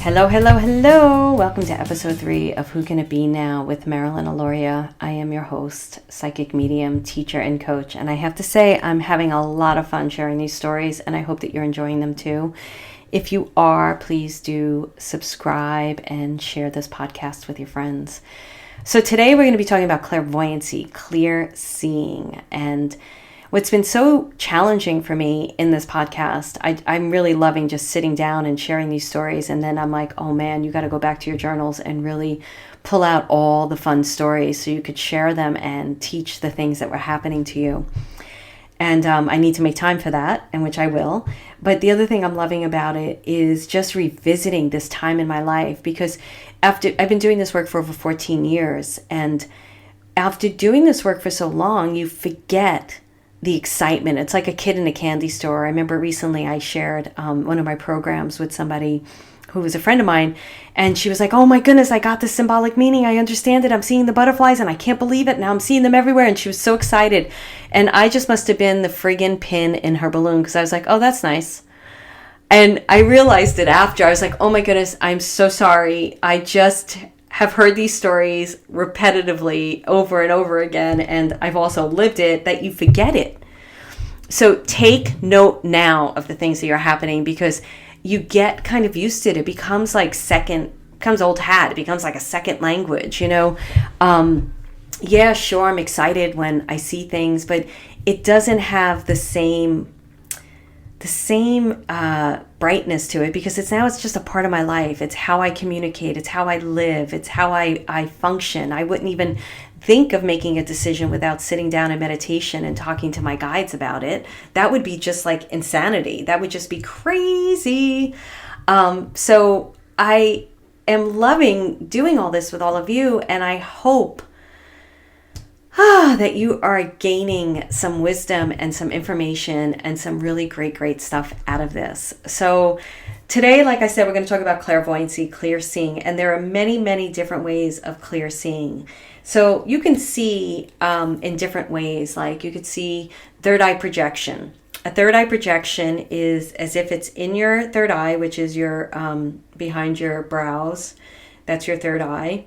Hello, hello, hello. Welcome to episode 3 of Who Can It Be Now with Marilyn, Alauria. I am your host, psychic medium, teacher, and coach. And I have to say, I'm having a lot of fun sharing these stories, and I hope that you're enjoying them too. If you are, please do subscribe and share this podcast with your friends. So today we're going to be talking about clairvoyancy, clear seeing. And what's been so challenging for me in this podcast, I'm really loving just sitting down and sharing these stories. And then I'm like, oh man, you got to go back to your journals and really pull out all the fun stories so you could share them and teach the things that were happening to you. And I need to make time for that, and which I will. But the other thing I'm loving about it is just revisiting this time in my life, because after I've been doing this work for over 14 years. And after doing this work for so long, you forget the excitement. It's like a kid in a candy store. I remember recently I shared one of my programs with somebody who was a friend of mine, and she was like, oh my goodness, I got this symbolic meaning. I understand it. I'm seeing the butterflies and I can't believe it. Now I'm seeing them everywhere. And she was so excited. And I just must have been the friggin' pin in her balloon, because I was like, oh, that's nice. And I realized it after. I was like, oh my goodness, I'm so sorry. I just have heard these stories repetitively over and over again, and I've also lived it, that you forget it. So take note now of the things that are happening, because you get kind of used to it. It becomes like becomes old hat. It becomes like a second language, you know? Yeah, sure, I'm excited when I see things, but it doesn't have the same brightness to it, because it's just a part of my life. It's how I communicate. It's how I live. It's how I function. I wouldn't even think of making a decision without sitting down in meditation and talking to my guides about it. That would be just like insanity. That would just be crazy. So I am loving doing all this with all of you, and I hope that you are gaining some wisdom and some information and some really great stuff out of this. So today, like I said, we're going to talk about clairvoyancy, clear seeing, and there are many different ways of clear seeing. So you can see in different ways, like you could see third eye projection. A third eye projection is as if it's in your third eye, which is your behind your brows. That's your third eye.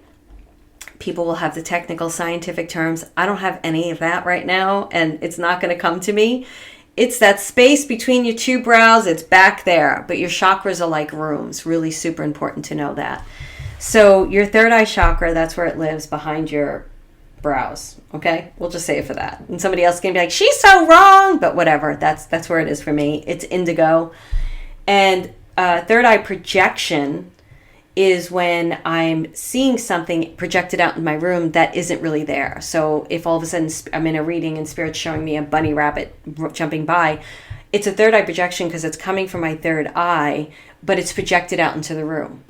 People will have the technical scientific terms. I don't have any of that right now, and it's not going to come to me. It's that space between your two brows. It's back there, but your chakras are like rooms. Really super important to know that. So your third eye chakra, that's where it lives, behind your brows. Okay, we'll just say it for that. And somebody else can be like, she's so wrong, but whatever. That's where it is for me. It's indigo. And third eye projection is when I'm seeing something projected out in my room that isn't really there. So if all of a sudden I'm in a reading and Spirit's showing me a bunny rabbit jumping by, it's a third eye projection because it's coming from my third eye, but it's projected out into the room.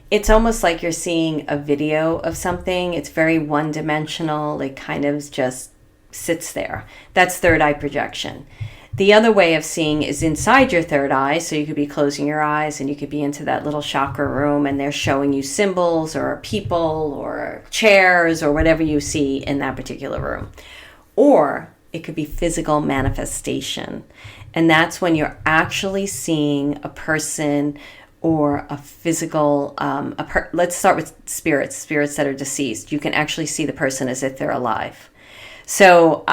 It's almost like you're seeing a video of something. It's very one-dimensional. It kind of just sits there. That's third eye projection. The other way of seeing is inside your third eye. So you could be closing your eyes and you could be into that little chakra room, and they're showing you symbols or people or chairs or whatever you see in that particular room. Or it could be physical manifestation. And that's when you're actually seeing a person or a physical, let's start with spirits that are deceased. You can actually see the person as if they're alive. So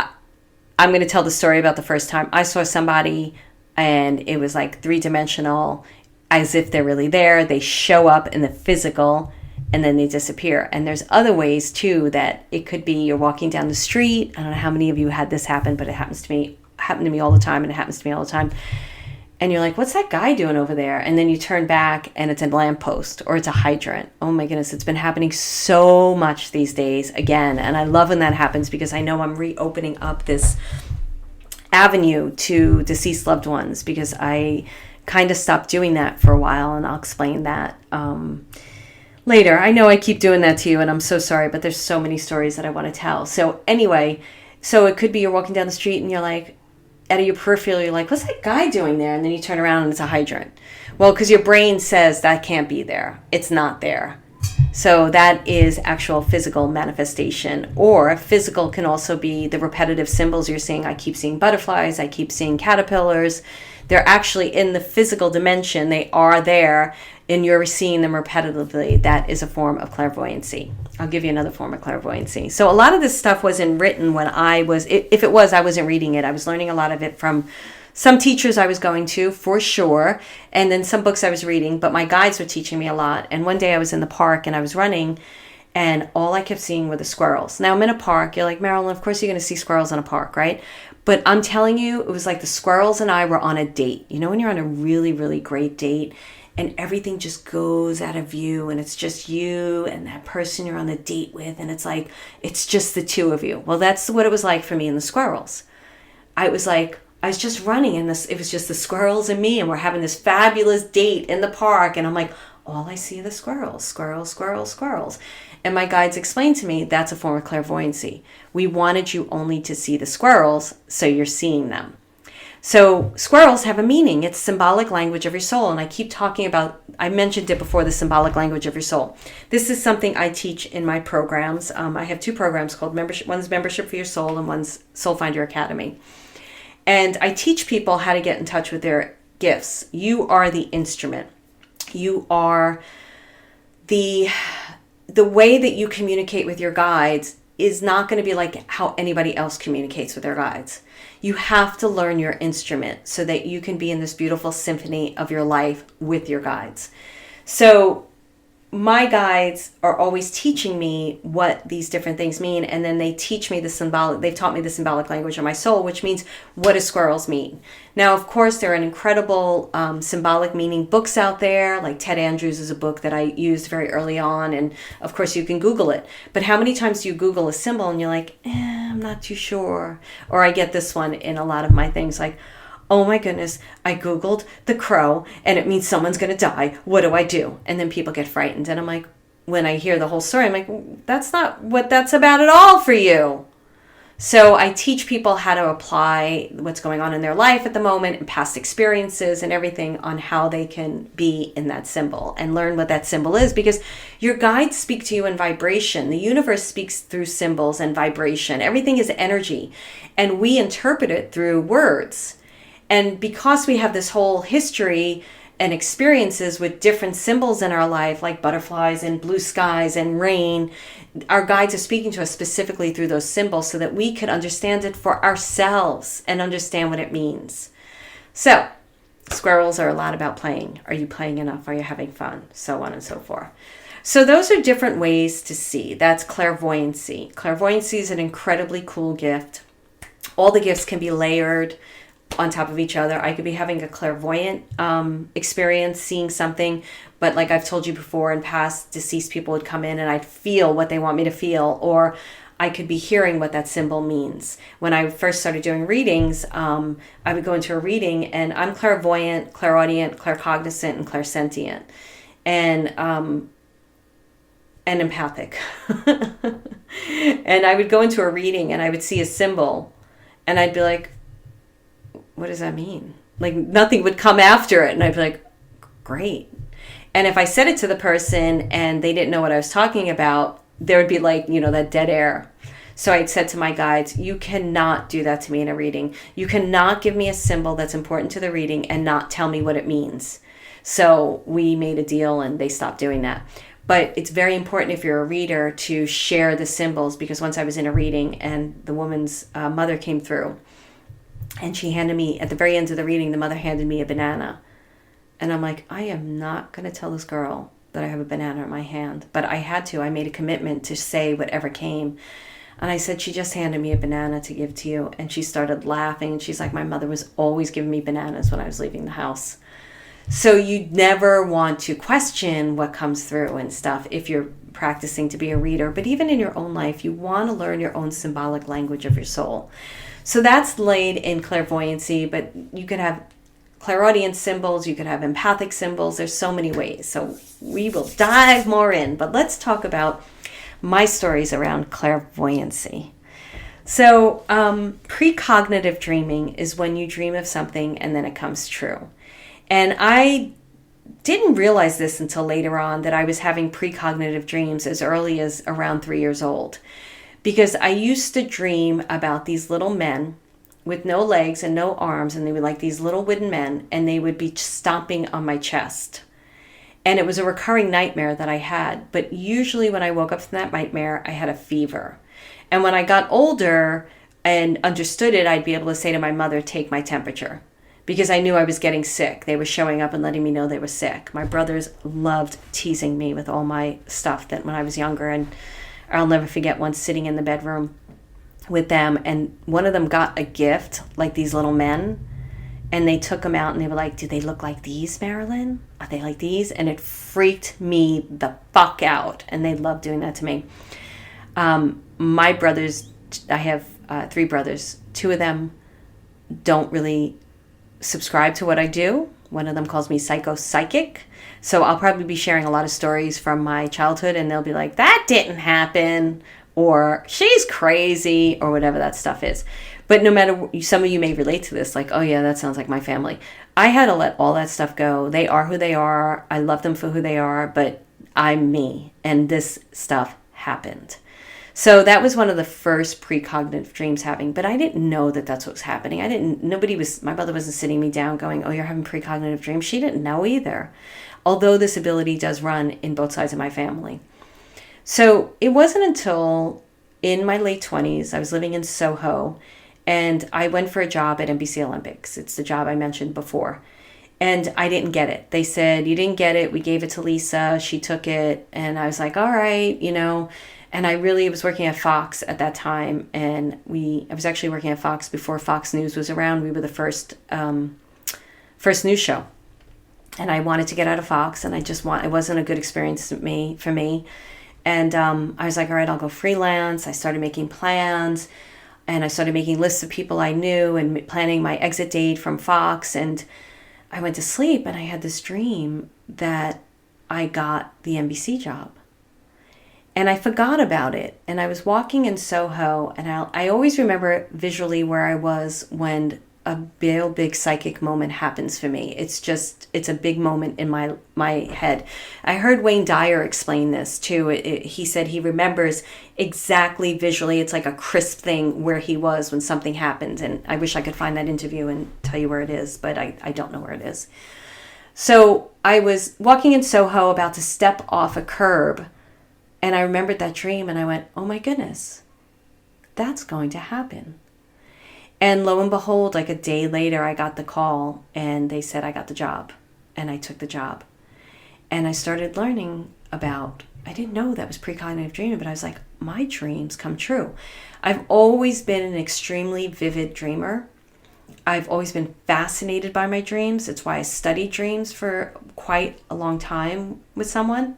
I'm going to tell the story about the first time I saw somebody, and it was like 3-dimensional, as if they're really there. They show up in the physical and then they disappear. And there's other ways too, that it could be you're walking down the street. I don't know how many of you had this happen, but it happened to me all the time, and it happens to me all the time. And you're like, what's that guy doing over there? And then you turn back and it's a lamppost or it's a hydrant. Oh my goodness, it's been happening so much these days again. And I love when that happens, because I know I'm reopening up this avenue to deceased loved ones, because I kind of stopped doing that for a while, and I'll explain that later. I know I keep doing that to you, and I'm so sorry, but there's so many stories that I want to tell. So anyway, so it could be you're walking down the street and you're like, out of your peripheral, you're like, what's that guy doing there? And then you turn around and it's a hydrant. Well, because your brain says that can't be there. It's not there. So that is actual physical manifestation. Or physical can also be the repetitive symbols you're seeing. I keep seeing butterflies. I keep seeing caterpillars. They're actually in the physical dimension. They are there, and you're seeing them repetitively. That is a form of clairvoyancy. I'll give you another form of clairvoyancy. So a lot of this stuff wasn't written when I was, if it was, I wasn't reading it. I was learning a lot of it from some teachers I was going to, for sure, and then some books I was reading, but my guides were teaching me a lot. And one day I was in the park and I was running, and all I kept seeing were the squirrels. Now I'm in a park. You're like, Marilyn, of course you're going to see squirrels in a park, right? But I'm telling you, it was like the squirrels and I were on a date. You know when you're on a really, really great date and everything just goes out of view and it's just you and that person you're on the date with, and it's like, it's just the two of you. Well, that's what it was like for me and the squirrels. I was just running, and it was just the squirrels and me, and we're having this fabulous date in the park, and I'm like, all I see are the squirrels, squirrels, squirrels, squirrels. And my guides explained to me that's a form of clairvoyancy. We wanted you only to see the squirrels, so you're seeing them. So squirrels have a meaning. It's symbolic language of your soul. And I keep talking about, I mentioned it before, the symbolic language of your soul. This is something I teach in my programs. I have two programs called membership. One's Membership for Your Soul and one's Soul Finder Academy. And I teach people how to get in touch with their gifts. You are the instrument. You are the way that you communicate with your guides is not going to be like how anybody else communicates with their guides. You have to learn your instrument so that you can be in this beautiful symphony of your life with your guides. So my guides are always teaching me what these different things mean, and then they teach me they've taught me the symbolic language of my soul, which means, what do squirrels mean? Now, of course, there are incredible symbolic meaning books out there, like Ted Andrews is a book that I used very early on, and of course you can Google it. But how many times do you Google a symbol and you're like, I'm not too sure? Or I get this one in a lot of my things, like, oh my goodness, I Googled the crow and it means someone's going to die. What do I do? And then people get frightened. And I'm like, when I hear the whole story, I'm like, that's not what that's about at all for you. So I teach people how to apply what's going on in their life at the moment and past experiences and everything on how they can be in that symbol and learn what that symbol is, because your guides speak to you in vibration. The universe speaks through symbols and vibration. Everything is energy, and we interpret it through words. And because we have this whole history and experiences with different symbols in our life, like butterflies and blue skies and rain, our guides are speaking to us specifically through those symbols so that we could understand it for ourselves and understand what it means. So, squirrels are a lot about playing. Are you playing enough? Are you having fun? So on and so forth. So those are different ways to see. That's clairvoyancy. Clairvoyancy is an incredibly cool gift. All the gifts can be layered on top of each other. I could be having a clairvoyant experience, seeing something, but like I've told you before, in past, deceased people would come in and I'd feel what they want me to feel, or I could be hearing what that symbol means. When I first started doing readings, I would go into a reading and I'm clairvoyant, clairaudient, claircognizant, and clairsentient, and empathic. And I would go into a reading and I would see a symbol and I'd be like, what does that mean? Like nothing would come after it. And I'd be like, great. And if I said it to the person and they didn't know what I was talking about, there would be like, that dead air. So I said to my guides, you cannot do that to me in a reading. You cannot give me a symbol that's important to the reading and not tell me what it means. So we made a deal and they stopped doing that. But it's very important if you're a reader to share the symbols, because once I was in a reading and the woman's mother came through, and she handed me, at the very end of the reading, the mother handed me a banana. And I'm like, I am not going to tell this girl that I have a banana in my hand. But I had to. I made a commitment to say whatever came. And I said, she just handed me a banana to give to you. And she started laughing. And she's like, my mother was always giving me bananas when I was leaving the house. So you never want to question what comes through and stuff if you're practicing to be a reader. But even in your own life, you want to learn your own symbolic language of your soul. So that's laid in clairvoyancy, but you could have clairaudient symbols, you could have empathic symbols. There's so many ways. So we will dive more in, but let's talk about my stories around clairvoyancy. So precognitive dreaming is when you dream of something and then it comes true. And I didn't realize this until later on, that I was having precognitive dreams as early as around 3 years old. Because I used to dream about these little men with no legs and no arms, and they were like these little wooden men, and they would be stomping on my chest. And it was a recurring nightmare that I had. But usually when I woke up from that nightmare, I had a fever. And when I got older and understood it, I'd be able to say to my mother, take my temperature, because I knew I was getting sick. They were showing up and letting me know they were sick. My brothers loved teasing me with all my stuff that when I was younger. And I'll never forget once sitting in the bedroom with them, and one of them got a gift, like these little men, and they took them out and they were like, do they look like these, Marilyn? Are they like these? And it freaked me the fuck out. And they loved doing that to me. My brothers, I have 3 brothers. 2 of them don't really subscribe to what I do. One of them calls me psychic. So I'll probably be sharing a lot of stories from my childhood, and they'll be like, that didn't happen, or she's crazy, or whatever that stuff is. But no matter, some of you may relate to this, like, oh yeah, that sounds like my family. I had to let all that stuff go. They are who they are. I love them for who they are, but I'm me, and this stuff happened. So that was one of the first precognitive dreams having, but I didn't know that that's what was happening. My mother wasn't sitting me down going, oh, you're having precognitive dreams. She didn't know either. Although this ability does run in both sides of my family. So it wasn't until in my late 20s, I was living in Soho, and I went for a job at NBC Olympics. It's the job I mentioned before. And I didn't get it. They said, you didn't get it. We gave it to Lisa. She took it. And I was like, all right, And I really was working at Fox at that time, and I was actually working at Fox before Fox News was around. We were the first news show, and I wanted to get out of Fox, and it wasn't a good experience for me. And I was like, all right, I'll go freelance. I started making plans, and I started making lists of people I knew and planning my exit date from Fox. And I went to sleep, and I had this dream that I got the NBC job. And I forgot about it. And I was walking in Soho, and I always remember visually where I was when a big psychic moment happens for me. It's a big moment in my head. I heard Wayne Dyer explain this too. He said he remembers exactly visually. It's like a crisp thing where he was when something happened. And I wish I could find that interview and tell you where it is, but I don't know where it is. So I was walking in Soho about to step off a curb, and I remembered that dream, and I went, oh my goodness, that's going to happen. And lo and behold, like a day later, I got the call, and they said I got the job, and I took the job. And I started learning about, I didn't know that was precognitive dreaming, but I was like, my dreams come true. I've always been an extremely vivid dreamer. I've always been fascinated by my dreams. It's why I studied dreams for quite a long time with someone,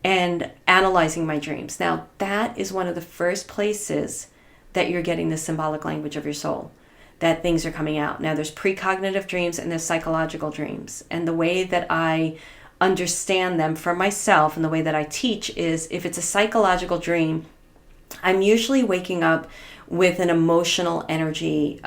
and analyzing my dreams. Now, that is one of the first places that you're getting the symbolic language of your soul, that things are coming out. Now, there's precognitive dreams and there's psychological dreams. And the way that I understand them for myself and the way that I teach is, if it's a psychological dream, I'm usually waking up with an emotional energy,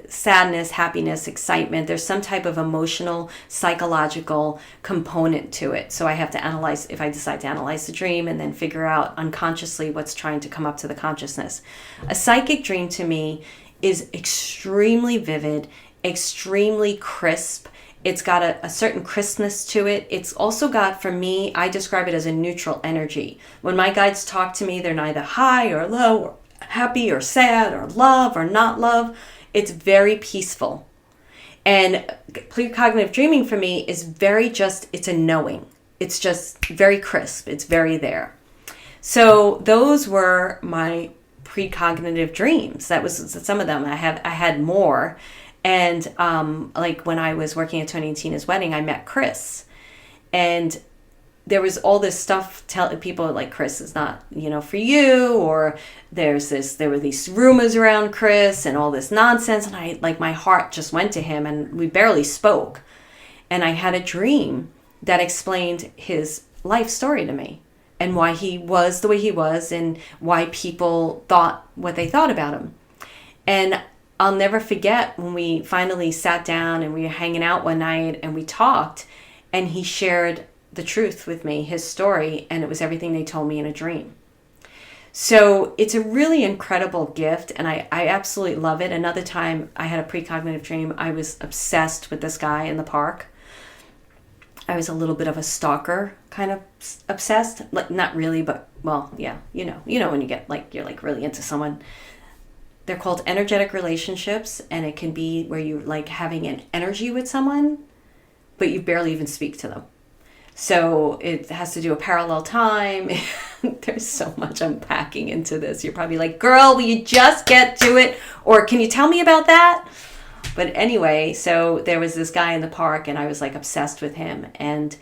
sadness, happiness, excitement. There's some type of emotional, psychological component to it. So I have to analyze, if I decide to analyze the dream, and then figure out unconsciously what's trying to come up to the consciousness. A psychic dream to me is extremely vivid, extremely crisp. It's got a certain crispness to it. It's also got, for me, I describe it as a neutral energy. When my guides talk to me, they're neither high or low, or happy or sad, or love or not love. It's very peaceful. And precognitive dreaming for me is it's a knowing. It's just very crisp. It's very there. So those were my precognitive dreams. That was some of them. I had more. And like when I was working at Tony and Tina's wedding, I met Chris. And there was all this stuff telling people like, Chris is not, for you, or there were these rumors around Chris and all this nonsense. And my heart just went to him, and we barely spoke. And I had a dream that explained his life story to me, and why he was the way he was, and why people thought what they thought about him. And I'll never forget when we finally sat down and we were hanging out one night and we talked, and he shared the truth with me, his story, and it was everything they told me in a dream. So it's a really incredible gift, and I absolutely love it. Another time I had a precognitive dream. I was obsessed with this guy in the park. I was a little bit of a stalker, kind of obsessed. Like, not really, but, well, yeah, when you get, like, you're, like, really into someone. They're called energetic relationships, and it can be where you're, like, having an energy with someone, but you barely even speak to them. So it has to do a parallel time. There's so much unpacking into this. You're probably like, girl, will you just get to it? Or can you tell me about that? But anyway, so there was this guy in the park, and I was like obsessed with him. And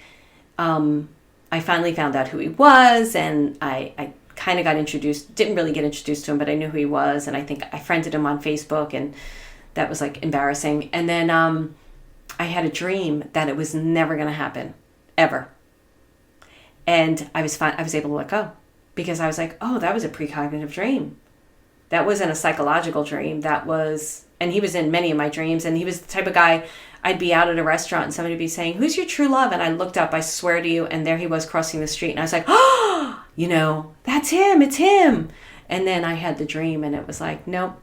I finally found out who he was, and I kind of got introduced, didn't really get introduced to him, but I knew who he was. And I think I friended him on Facebook, and that was like embarrassing. And then I had a dream that it was never going to happen, ever. And I was able to let go, because I was like, oh, that was a precognitive dream. That wasn't a psychological dream. That was, and he was in many of my dreams, and he was the type of guy, I'd be out at a restaurant and somebody would be saying, who's your true love? And I looked up, I swear to you, and there he was crossing the street. And I was like, oh, that's him, it's him. And then I had the dream, and it was like, nope.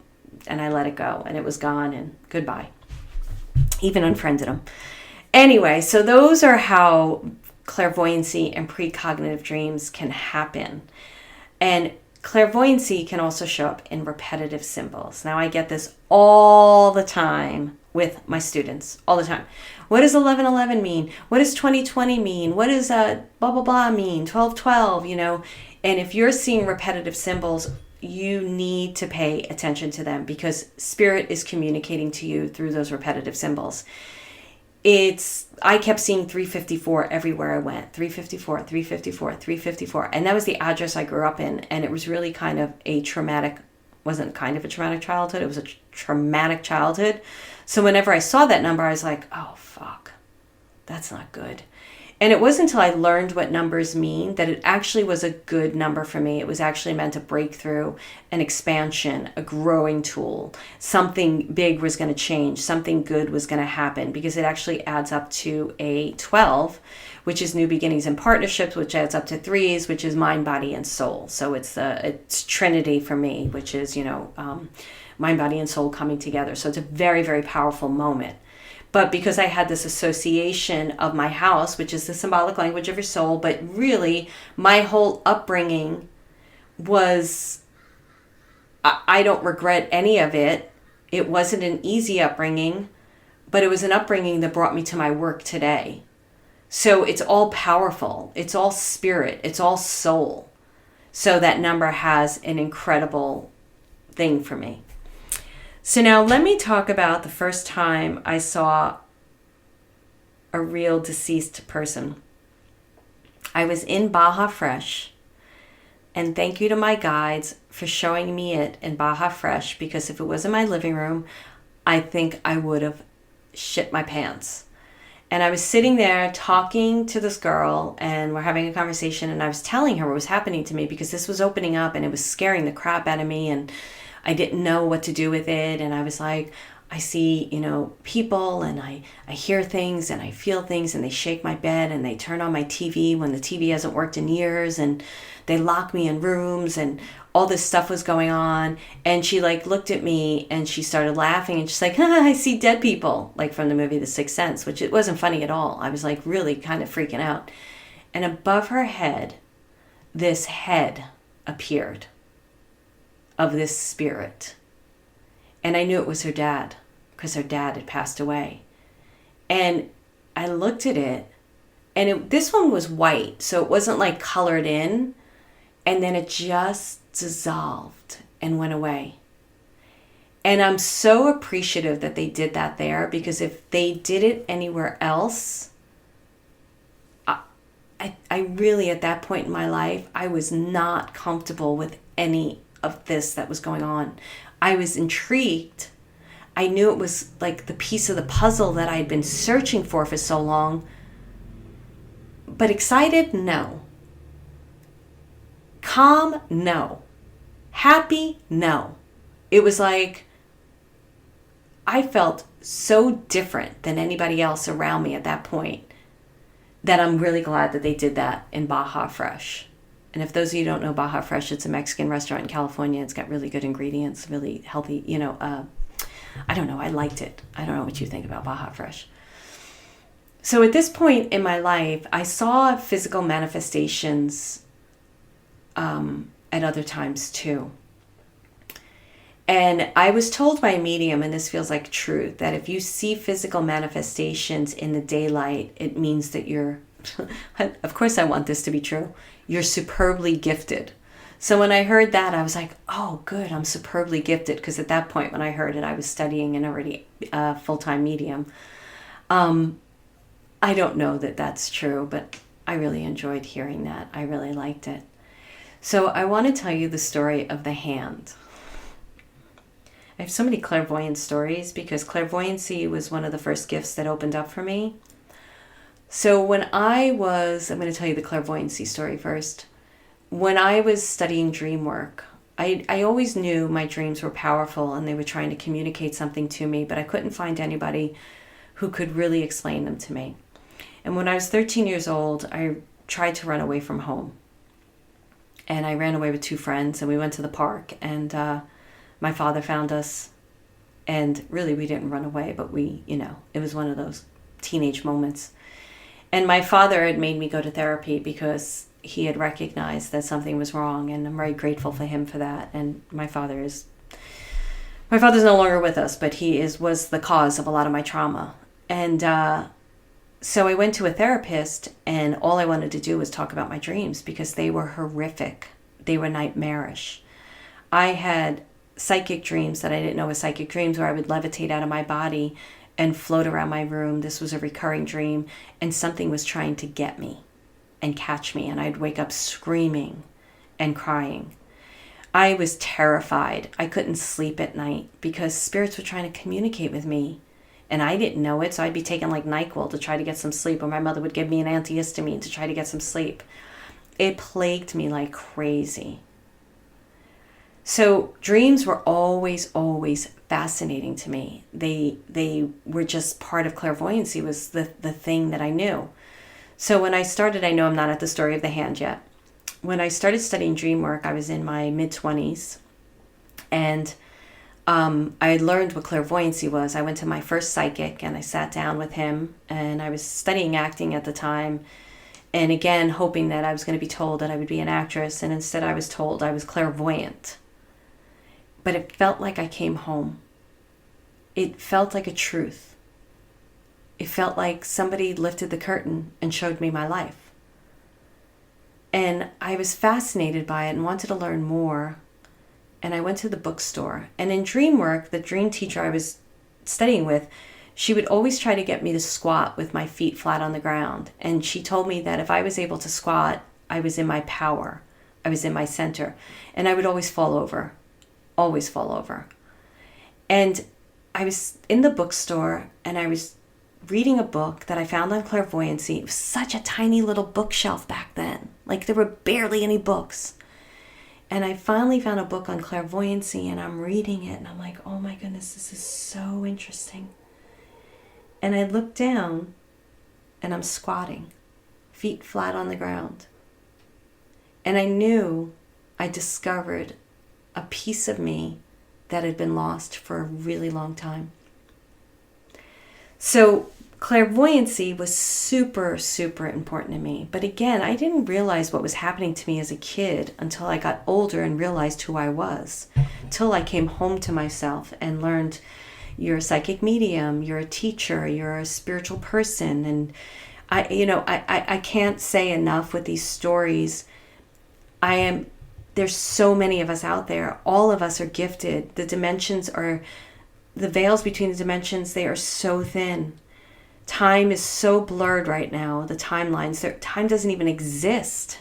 And I let it go, and it was gone, and goodbye. Even unfriended him. Anyway, so those are how clairvoyancy and precognitive dreams can happen. And clairvoyancy can also show up in repetitive symbols. Now, I get this all the time with my students, all the time. What does 1111 mean? What does 2020 mean? What does blah, blah, blah mean? 1212, And if you're seeing repetitive symbols, you need to pay attention to them, because spirit is communicating to you through those repetitive symbols. I kept seeing 354 everywhere I went. 354, 354, 354. And that was the address I grew up in. And it was really kind of a traumatic, wasn't kind of a traumatic childhood. It was a traumatic childhood. So whenever I saw that number, I was like, oh, fuck, that's not good. And it wasn't until I learned what numbers mean that it actually was a good number for me. It was actually meant a breakthrough, an expansion, a growing tool. Something big was going to change. Something good was going to happen, because it actually adds up to a 12, which is new beginnings and partnerships, which adds up to 3s, which is mind, body, and soul. So it's Trinity for me, which is, mind, body, and soul coming together. So it's a very, very powerful moment. But because I had this association of my house, which is the symbolic language of your soul, but really my whole upbringing was, I don't regret any of it. It wasn't an easy upbringing, but it was an upbringing that brought me to my work today. So it's all powerful. It's all spirit. It's all soul. So that number has an incredible thing for me. So now let me talk about the first time I saw a real deceased person. I was in Baja Fresh, and thank you to my guides for showing me it in Baja Fresh, because if it was in my living room, I think I would have shit my pants. And I was sitting there talking to this girl, and we're having a conversation, and I was telling her what was happening to me, because this was opening up and it was scaring the crap out of me, and I didn't know what to do with it. And I was like, I see, people, and I hear things and I feel things, and they shake my bed, and they turn on my TV when the TV hasn't worked in years, and they lock me in rooms, and all this stuff was going on. And she looked at me and she started laughing, and she's like, I see dead people, like from the movie The Sixth Sense, which it wasn't funny at all. I was really kind of freaking out. And above her head, this head appeared of this spirit. And I knew it was her dad, because her dad had passed away. And I looked at it, and this one was white, so it wasn't colored in. And then it just dissolved and went away. And I'm so appreciative that they did that there, because if they did it anywhere else, I really, at that point in my life, I was not comfortable with any of this that was going on. I was intrigued. I knew it was the piece of the puzzle that I had been searching for so long. But excited? No. Calm? No. Happy? No. It was I felt so different than anybody else around me at that point, that I'm really glad that they did that in Baja Fresh. And if those of you who don't know Baja Fresh, it's a Mexican restaurant in California. It's got really good ingredients, really healthy, I don't know. I liked it. I don't know what you think about Baja Fresh. So at this point in my life, I saw physical manifestations at other times too. And I was told by a medium, and this feels like truth, that if you see physical manifestations in the daylight, it means that you're, of course I want this to be true, you're superbly gifted. So when I heard that, I was like, oh, good, I'm superbly gifted. Because at that point when I heard it, I was studying and already a full-time medium. I don't know that that's true, but I really enjoyed hearing that. I really liked it. So I want to tell you the story of the hand. I have so many clairvoyant stories because clairvoyancy was one of the first gifts that opened up for me. So I'm going to tell you the clairvoyancy story first. When I was studying dream work, I always knew my dreams were powerful and they were trying to communicate something to me, but I couldn't find anybody who could really explain them to me. And when I was 13 years old, I tried to run away from home. And I ran away with two friends and we went to the park, and my father found us, and really we didn't run away, but it was one of those teenage moments. And my father had made me go to therapy because he had recognized that something was wrong, and I'm very grateful for him for that. And my father's no longer with us, but he was the cause of a lot of my trauma. And so I went to a therapist, and all I wanted to do was talk about my dreams because they were horrific. They were nightmarish. I had psychic dreams that I didn't know were psychic dreams, where I would levitate out of my body and float around my room. This was a recurring dream, and something was trying to get me and catch me, and I'd wake up screaming and crying. I was terrified. I couldn't sleep at night because spirits were trying to communicate with me, and I didn't know it, so I'd be taking like NyQuil to try to get some sleep, or my mother would give me an antihistamine to try to get some sleep. It plagued me like crazy. So dreams were always, always fascinating to me. They were just part of clairvoyancy, was the thing that I knew. So when I started, I know I'm not at the story of the hand yet. When I started studying dream work, I was in my mid-20s, and I learned what clairvoyancy was. I went to my first psychic, and I sat down with him, and I was studying acting at the time, and again, hoping that I was going to be told that I would be an actress, and instead I was told I was clairvoyant. But it felt like I came home. It felt like a truth. It felt like somebody lifted the curtain and showed me my life. And I was fascinated by it and wanted to learn more. And I went to the bookstore. And in dream work, the dream teacher I was studying with, she would always try to get me to squat with my feet flat on the ground. And she told me that if I was able to squat, I was in my power. I was in my center. And I would always fall over. Always fall over. And I was in the bookstore, and I was reading a book that I found on clairvoyancy. It was such a tiny little bookshelf back then. Like there were barely any books. And I finally found a book on clairvoyancy, and I'm reading it, and I'm like, oh my goodness, this is so interesting. And I look down, and I'm squatting, feet flat on the ground. And I knew I discovered a piece of me that had been lost for a really long time. So clairvoyancy was super, super important to me. But again, I didn't realize what was happening to me as a kid until I got older and realized who I was. Until I came home to myself and learned you're a psychic medium, you're a teacher, you're a spiritual person. And I can't say enough with these stories. There's so many of us out there. All of us are gifted. The veils between the dimensions, they are so thin. Time is so blurred right now. The timelines, time doesn't even exist.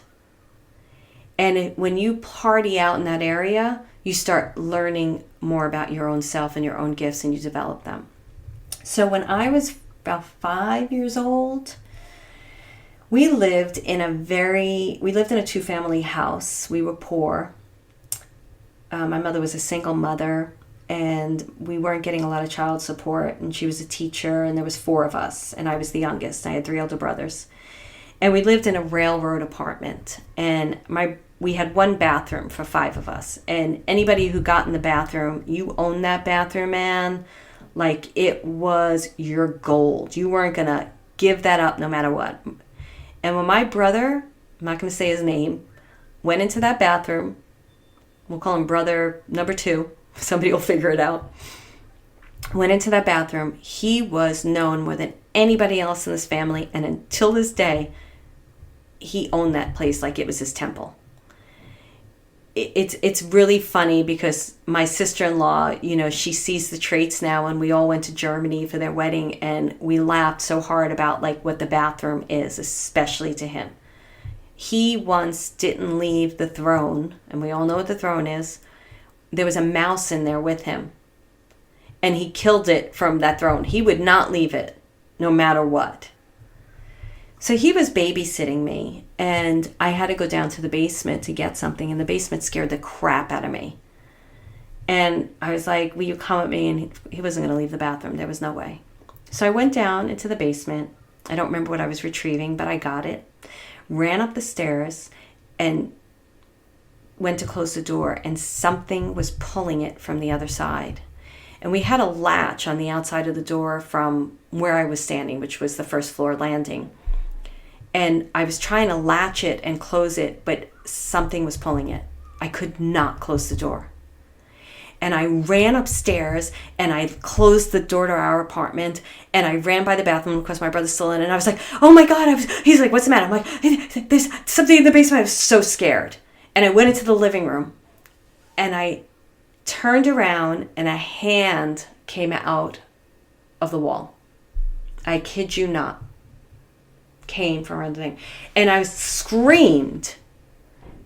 And when you party out in that area, you start learning more about your own self and your own gifts, and you develop them. So when I was about 5 years old, we lived in a two-family house. We were poor. My mother was a single mother, and we weren't getting a lot of child support, and she was a teacher, and there was 4 of us, and I was the youngest. I had 3 older brothers. And we lived in a railroad apartment, and we had one bathroom for 5 of us. And anybody who got in the bathroom, you owned that bathroom, man. Like, it was your gold. You weren't going to give that up no matter what. And when my brother, I'm not going to say his name, went into that bathroom, we'll call him brother number 2, somebody will figure it out, went into that bathroom, he was known more than anybody else in this family, and until this day, he owned that place like it was his temple. It's really funny because my sister-in-law, she sees the traits now, and we all went to Germany for their wedding, and we laughed so hard about like what the bathroom is, especially to him. He once didn't leave the throne, and we all know what the throne is. There was a mouse in there with him, and he killed it from that throne. He would not leave it, no matter what. So he was babysitting me, and I had to go down to the basement to get something, and the basement scared the crap out of me. And I was like, will you come with me? And he wasn't going to leave the bathroom. There was no way. So I went down into the basement. I don't remember what I was retrieving, but I got it. Ran up the stairs and went to close the door, and something was pulling it from the other side. And we had a latch on the outside of the door from where I was standing, which was the first floor landing. And I was trying to latch it and close it, but something was pulling it. I could not close the door. And I ran upstairs, and I closed the door to our apartment, and I ran by the bathroom because my brother's still in, and I was like, oh my God. He's like, what's the matter? I'm like, there's something in the basement. I was so scared. And I went into the living room, and I turned around, and a hand came out of the wall. I kid you not. Came from around the thing. And I screamed.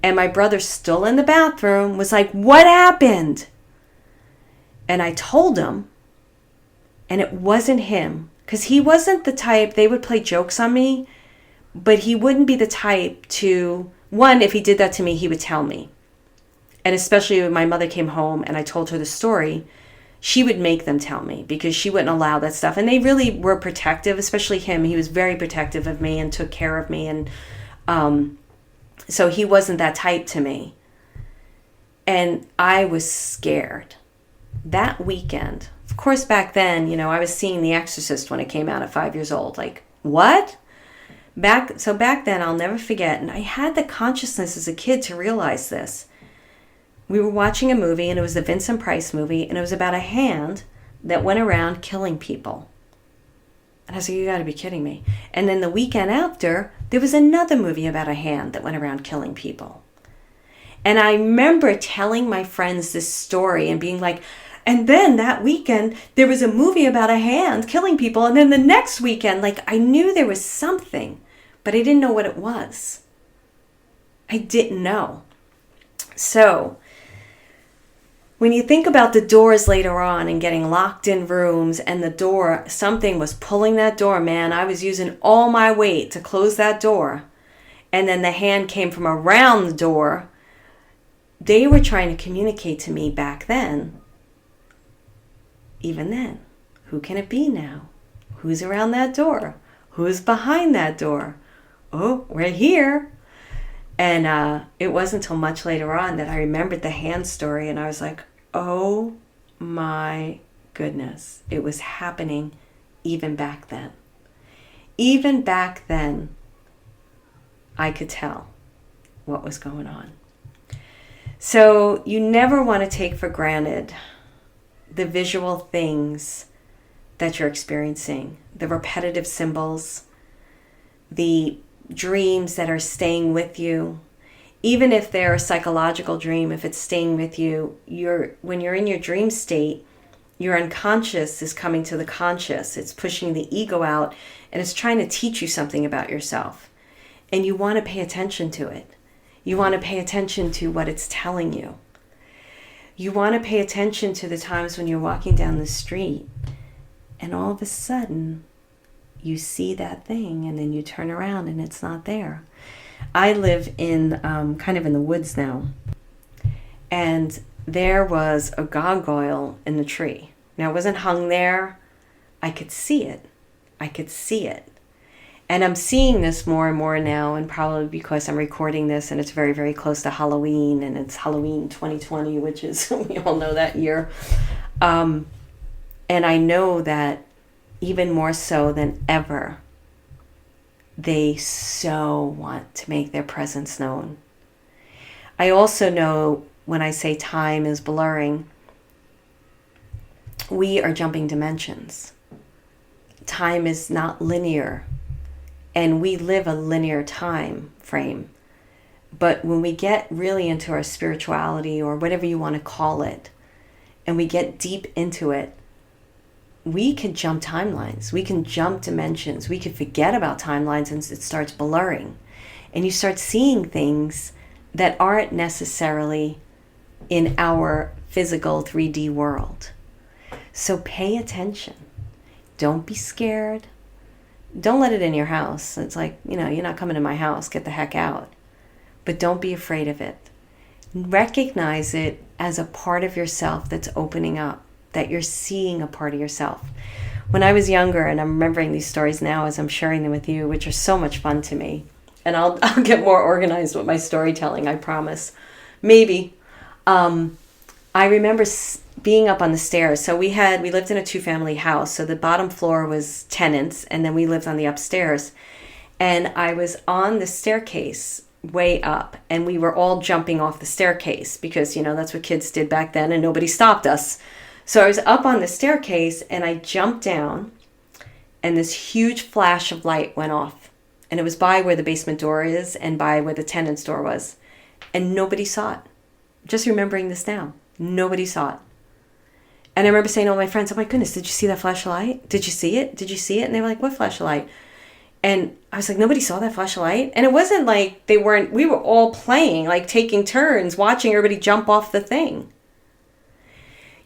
And my brother, still in the bathroom, was like, what happened? And I told him. And it wasn't him. Because he wasn't the type, they would play jokes on me. But he wouldn't be the type to, one, if he did that to me, he would tell me. And especially when my mother came home and I told her the story, she would make them tell me because she wouldn't allow that stuff. And they really were protective, especially him. He was very protective of me and took care of me. And so he wasn't that type to me. And I was scared. That weekend, of course, back then, I was seeing The Exorcist when it came out at 5 years old. Like, what? Back then, I'll never forget. And I had the consciousness as a kid to realize this. We were watching a movie, and it was the Vincent Price movie, and it was about a hand that went around killing people. And I was like, you gotta be kidding me. And then the weekend after, there was another movie about a hand that went around killing people. And I remember telling my friends this story and being like, and then that weekend, there was a movie about a hand killing people. And then the next weekend, like, I knew there was something, but I didn't know what it was. I didn't know. So when you think about the doors later on and getting locked in rooms and the door, something was pulling that door, man. I was using all my weight to close that door. And then the hand came from around the door. They were trying to communicate to me back then. Even then, who can it be now? Who's around that door? Who's behind that door? Oh, we're here. And it wasn't until much later on that I remembered the hand story, and I was like, oh my goodness. It was happening even back then. Even back then, I could tell what was going on. So you never want to take for granted the visual things that you're experiencing, the repetitive symbols, the dreams that are staying with you. Even if they're a psychological dream, if it's staying with you, when you're in your dream state, your unconscious is coming to the conscious. It's pushing the ego out, and it's trying to teach you something about yourself. And you want to pay attention to it. You want to pay attention to what it's telling you. You want to pay attention to the times when you're walking down the street, and all of a sudden, you see that thing, and then you turn around and it's not there. I live in kind of in the woods now, and there was a gargoyle in the tree. Now, it wasn't hung there. I could see it. And I'm seeing this more and more now, and probably because I'm recording this and it's very, very close to Halloween, and it's Halloween 2020, which is, we all know that year. And I know that even more so than ever, they so want to make their presence known. I also know when I say time is blurring, we are jumping dimensions. Time is not linear. And we live a linear time frame. But when we get really into our spirituality, or whatever you want to call it, and we get deep into it, we can jump timelines. We can jump dimensions. We can forget about timelines, and it starts blurring. And you start seeing things that aren't necessarily in our physical 3D world. So pay attention. Don't be scared. Don't let it in your house. It's like, you're not coming to my house. Get the heck out. But don't be afraid of it. Recognize it as a part of yourself that's opening up, that you're seeing a part of yourself. When I was younger, and I'm remembering these stories now as I'm sharing them with you, which are so much fun to me. And I'll get more organized with my storytelling, I promise. Maybe. I remember being up on the stairs. So we lived in a 2-family house. So the bottom floor was tenants, and then we lived on the upstairs. And I was on the staircase way up, and we were all jumping off the staircase because, that's what kids did back then, and nobody stopped us. So I was up on the staircase, and I jumped down, and this huge flash of light went off. And it was by where the basement door is and by where the tenant's door was. And nobody saw it. Just remembering this now. Nobody saw it. And I remember saying to all my friends, oh my goodness, did you see that flash of light? Did you see it? Did you see it? And they were like, what flash of light? And I was like, nobody saw that flash of light? And it wasn't like we were all playing, like taking turns, watching everybody jump off the thing.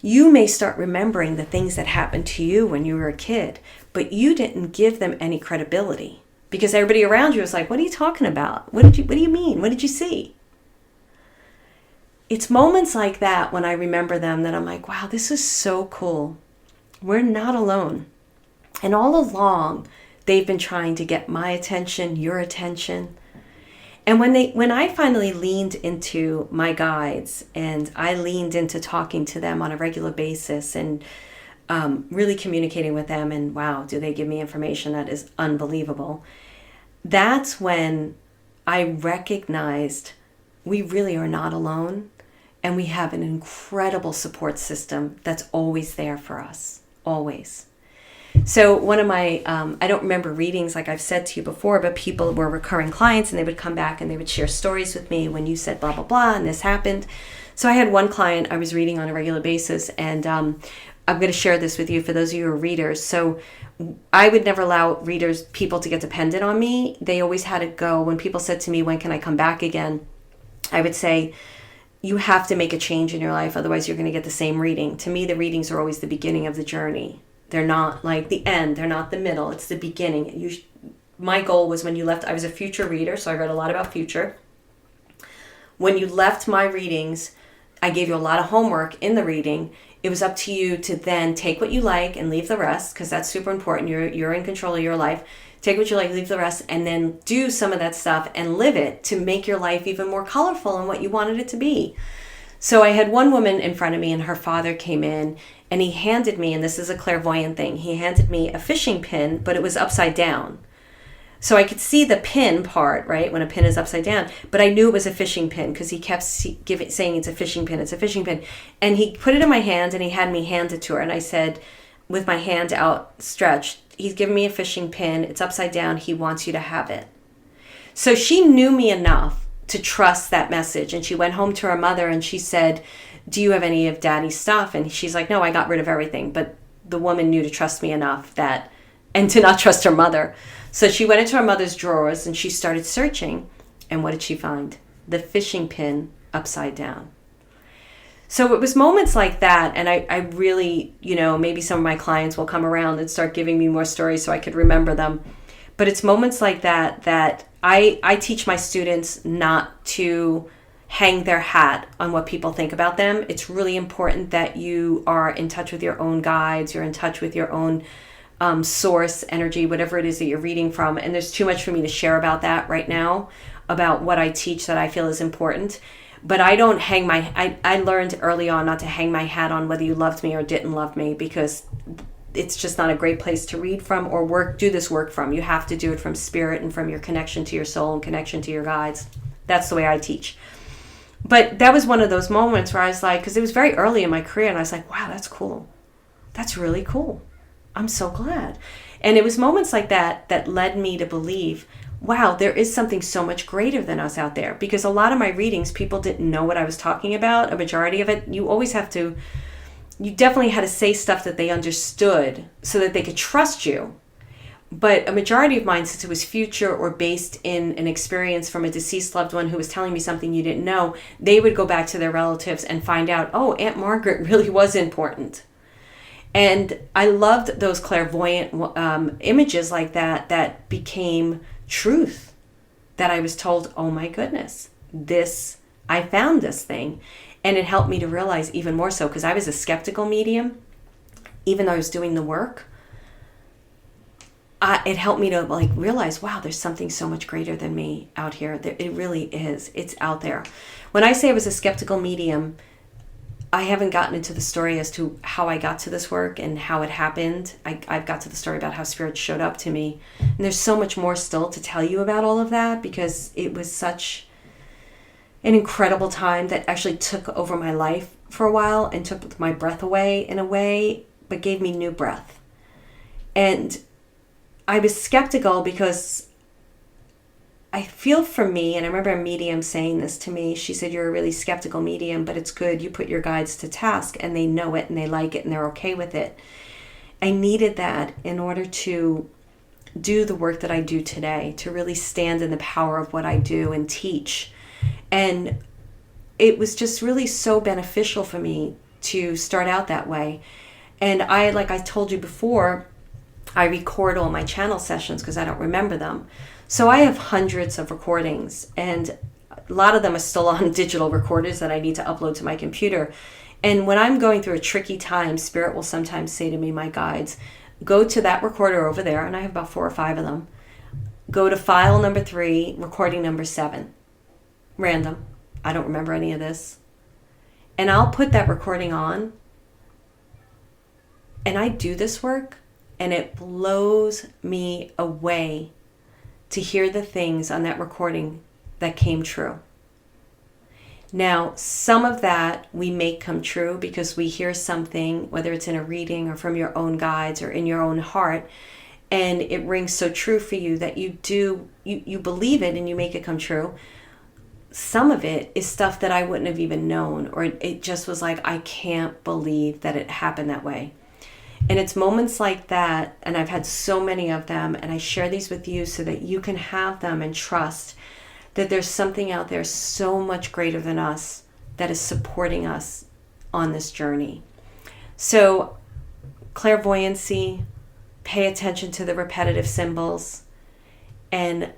You may start remembering the things that happened to you when you were a kid, but you didn't give them any credibility because everybody around you was like, what are you talking about? What do you mean? What did you see? It's moments like that when I remember them that I'm like, wow, this is so cool. We're not alone. And all along, they've been trying to get my attention, your attention. And when I finally leaned into my guides, and I leaned into talking to them on a regular basis and really communicating with them, and wow, do they give me information that is unbelievable. That's when I recognized we really are not alone. And we have an incredible support system that's always there for us, always. So one of my, I don't remember readings like I've said to you before, but people were recurring clients and they would come back and they would share stories with me when you said blah, blah, blah, and this happened. So I had one client I was reading on a regular basis, and I'm going to share this with you for those of you who are readers. So I would never allow people to get dependent on me. They always had to go. When people said to me, when can I come back again? I would say, you have to make a change in your life, otherwise you're going to get the same reading. To me, the readings are always the beginning of the journey. They're not like the end. They're not the middle. It's the beginning. My goal was when you left, I was a future reader, so I read a lot about future. When you left my readings, I gave you a lot of homework in the reading. It was up to you to then take what you like and leave the rest, because that's super important. You're in control of your life. Take what you like, leave the rest, and then do some of that stuff and live it to make your life even more colorful and what you wanted it to be. So I had one woman in front of me, and her father came in, and he handed me, and this is a clairvoyant thing, he handed me a fishing pin, but it was upside down. So I could see the pin part, right, when a pin is upside down, but I knew it was a fishing pin because he kept saying it's a fishing pin, it's a fishing pin. And he put it in my hand, and he had me hand it to her, and I said, with my hand outstretched, he's given me a fishing pin. It's upside down. He wants you to have it. So she knew me enough to trust that message. And she went home to her mother and she said, do you have any of Daddy's stuff? And she's like, no, I got rid of everything. But the woman knew to trust me enough and to not trust her mother. So she went into her mother's drawers and she started searching. And what did she find? The fishing pin upside down. So it was moments like that, and I really, maybe some of my clients will come around and start giving me more stories so I could remember them. But it's moments like that I teach my students not to hang their hat on what people think about them. It's really important that you are in touch with your own guides, you're in touch with your own source, energy, whatever it is that you're reading from. And there's too much for me to share about that right now, about what I teach that I feel is important. But I don't hang I learned early on not to hang my hat on whether you loved me or didn't love me, because it's just not a great place to read from or do this work from. You have to do it from spirit and from your connection to your soul and connection to your guides. That's the way I teach. But that was one of those moments where I was like, because it was very early in my career, and I was like, wow, that's cool. That's really cool. I'm so glad. And it was moments like that that led me to believe, wow, there is something so much greater than us out there. Because a lot of my readings, people didn't know what I was talking about. A majority of it, you definitely had to say stuff that they understood so that they could trust you. But a majority of mine, since it was future or based in an experience from a deceased loved one who was telling me something you didn't know, they would go back to their relatives and find out, oh, Aunt Margaret really was important. And I loved those clairvoyant images like that became truth. That I was told, oh my goodness, I found this thing. And it helped me to realize even more so, because I was a skeptical medium, even though I was doing the work. It helped me to realize, wow, there's something so much greater than me out here. It really is. It's out there. When I say I was a skeptical medium, I haven't gotten into the story as to how I got to this work and how it happened. I've got to the story about how spirit showed up to me. And there's so much more still to tell you about all of that, because it was such an incredible time that actually took over my life for a while and took my breath away in a way, but gave me new breath. And I was skeptical because I feel for me, and I remember a medium saying this to me. She said, you're a really skeptical medium, but it's good. You put your guides to task and they know it and they like it and they're okay with it. I needed that in order to do the work that I do today, to really stand in the power of what I do and teach. And it was just really so beneficial for me to start out that way. And like I told you before, I record all my channel sessions because I don't remember them. So I have hundreds of recordings, and a lot of them are still on digital recorders that I need to upload to my computer. And when I'm going through a tricky time, Spirit will sometimes say to me, my guides, go to that recorder over there, and I have about 4 or 5 of them. Go to file number 3, recording number 7. Random. I don't remember any of this. And I'll put that recording on, and I do this work, and it blows me away to hear the things on that recording that came true. Now, some of that we make come true because we hear something, whether it's in a reading or from your own guides or in your own heart, and it rings so true for you that you believe it and you make it come true. Some of it is stuff that I wouldn't have even known, or it just was like, I can't believe that it happened that way. And it's moments like that, and I've had so many of them, and I share these with you so that you can have them and trust that there's something out there so much greater than us that is supporting us on this journey. So, clairvoyancy, pay attention to the repetitive symbols, and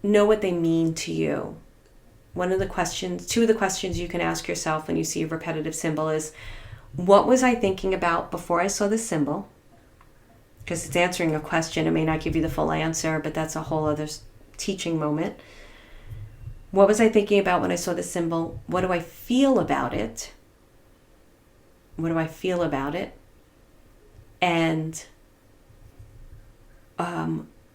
know what they mean to you. Two of the questions you can ask yourself when you see a repetitive symbol is, what was I thinking about before I saw the symbol? Because it's answering a question. It may not give you the full answer, but that's a whole other teaching moment. What was I thinking about when I saw the symbol? What do I feel about it? What do I feel about it? And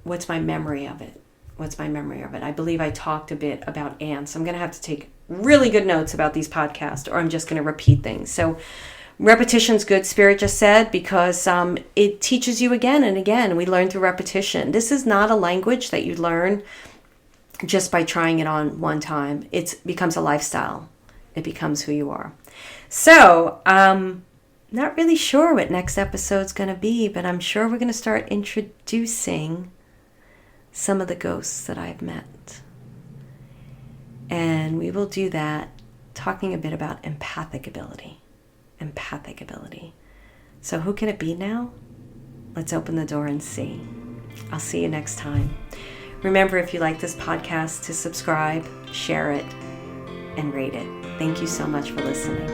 what's my memory of it? What's my memory of it? I believe I talked a bit about ants. I'm going to have to take really good notes about these podcasts, or I'm just going to repeat things. So repetition's good, Spirit just said, because it teaches you again and again. We learn through repetition. This is not a language that you learn just by trying it on one time. It becomes a lifestyle. It becomes who you are. So, not really sure what next episode's going to be, but I'm sure we're going to start introducing some of the ghosts that I've met. And we will do that talking a bit about empathic ability. So who can it be now? Let's open the door and see. I'll see you next time. Remember, if you like this podcast, to subscribe, share it, and rate it. Thank you so much for listening.